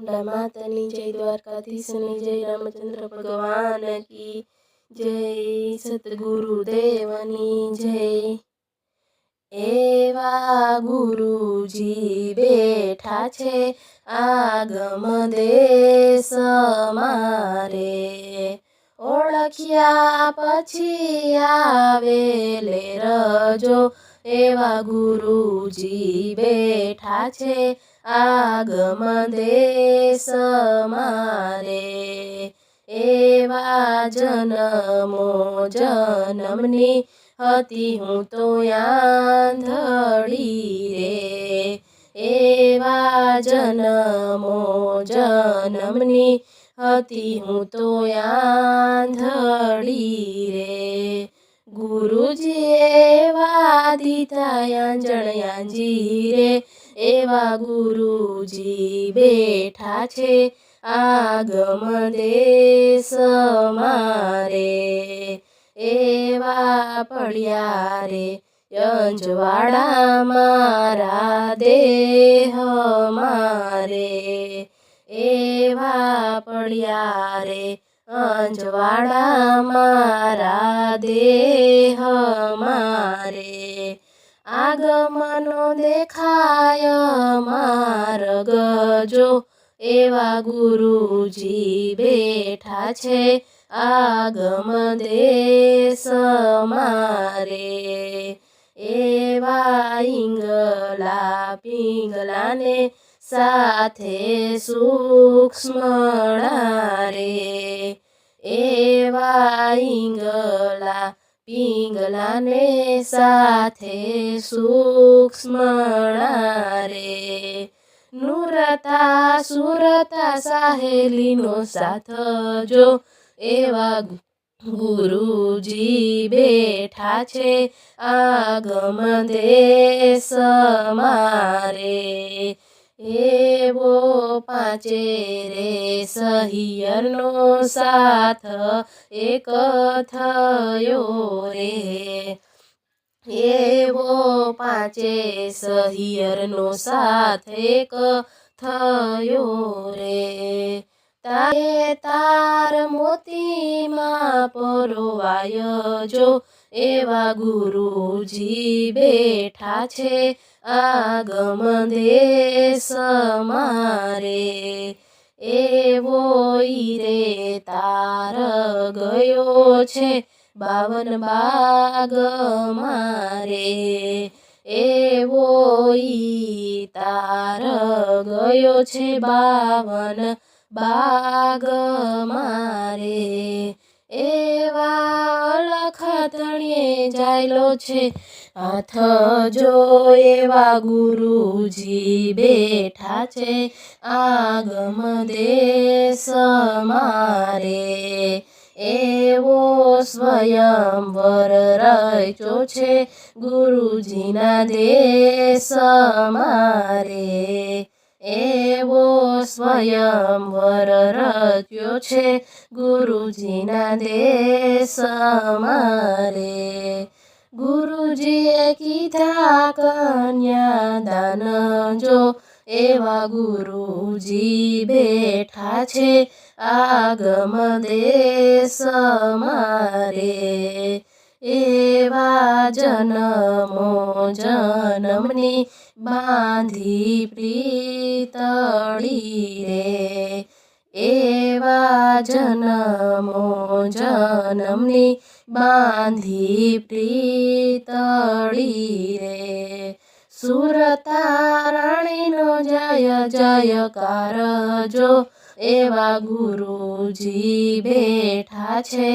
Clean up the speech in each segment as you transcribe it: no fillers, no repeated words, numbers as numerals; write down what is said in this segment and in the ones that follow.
मुंडा मातानी जय, द्वारकाधीशनी जय, रामचंद्र भगवान की जय, सतगुरुदेवनी जय। एवा गुरुजी बेठा छे आगम देश मारे, ओळख्या पछी आवेले रजो। एवा गुरुजी बेठा छे आगम देश मारे, एवा जन्मो जन्मनी हती हूँ तो आंधळी रे, एवा जन्मो जन्मनी हती हूँ तो आंधळी रे। गुरुजी एवा दीधा आंजण आंजीरे, एवा गुरुजी बेठा छे आगम देश मारे, एवा पड्या रे यंजवाड़ा मारा देह मारे, एवा पड्या रे अंजवाड़ा मारा देह मारे। आगमनो देखाय मार्ग जो, एवा गुरुजी बेठा छे आगम देश मारे, एवा इंगला पिंगला ने साथे सूक्ष्मणा रे, एवा इंगला पिंगला ने साथे सूक्ष्मणा रे। नुरता सुरता साहेली नो साथ जो, एवा गुरुजी बेठा छे आगम देश मारे, एवो पांचे रे सहियरनो साथ एक थयो रे, एवो पांचे सहियरनो साथ एक थयो रे। तारे तार मोती मां परोवाय जो, एवा गुरुजी बेठा छे आगम देश मारे, एवो ईरे तार गयो छे 52 बाग मारे, एवो ई तार गयो छे 52 बाग मारे। एवा लखतणिये जायलो छे हाथ जो, एवा गुरुजी बेठा छे आगम देश मारे, एवो स्वयंवर रच्यो छे गुरुजीना देश मारे, एवो स्वयंवर रच्यो छे गुरुजीना देश मारे। गुरुजीए कीधा कन्यादान जो, एवा गुरुजी बेठा छे आगम देश मारे, एवा जन्मो जन्मनी बांधी प्रीतड़ी रे, एवा जन्मो जन्मनी बांधी प्रीतड़ी रे। सुरता राणीनो जय जयकार जो, एवा गुरुजी बेठा छे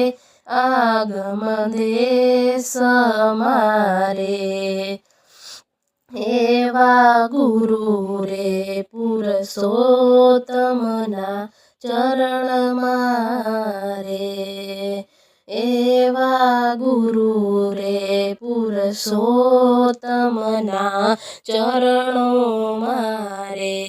आगम देश मारे, एवा गुरु रे पुरुषोत्तमना चरण मारे, एवा गुरु रे पुरुषोत्तमना चरणों मारे।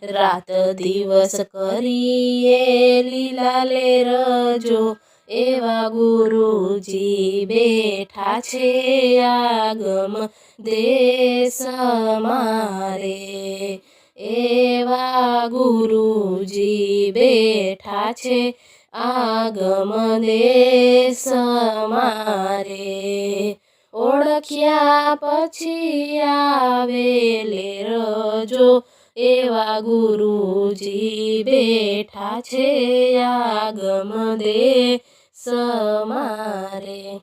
रात दिवस करिए लीला ले रजो, एवा गुरुजी बेठा छे आगम देश मारे। એવા ગુરુજી બેઠા છે આગમ દેશ મારે. ઓળખ્યા પછી આવે લેરજો, એવા ગુરુજી બેઠા છે આગમ દેશ મારે.